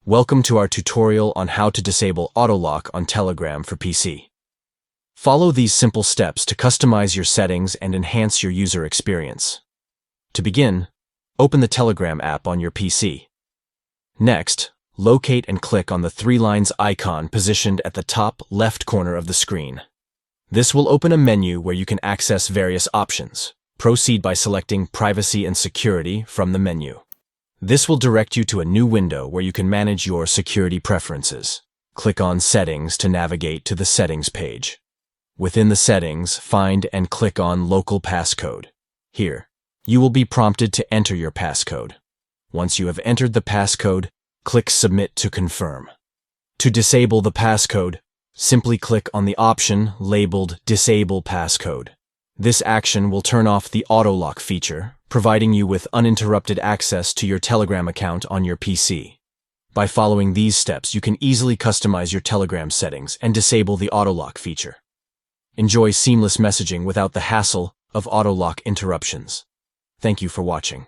Welcome to our tutorial on how to disable auto-lock on Telegram for PC. Follow these simple steps to customize your settings and enhance your user experience. To begin, open the Telegram app on your PC. Next, locate and click on the three lines icon positioned at the top left corner of the screen. This will open a menu where you can access various options. Proceed by selecting Privacy and Security from the menu. This will direct you to a new window where you can manage your security preferences. Click on Settings to navigate to the Settings page. Within the settings, find and click on Local Passcode. Here, you will be prompted to enter your passcode. Once you have entered the passcode, click Submit to confirm. To disable the passcode, simply click on the option labeled Disable Passcode. This action will turn off the auto-lock feature, providing you with uninterrupted access to your Telegram account on your PC. By following these steps, you can easily customize your Telegram settings and disable the auto-lock feature. Enjoy seamless messaging without the hassle of auto-lock interruptions. Thank you for watching.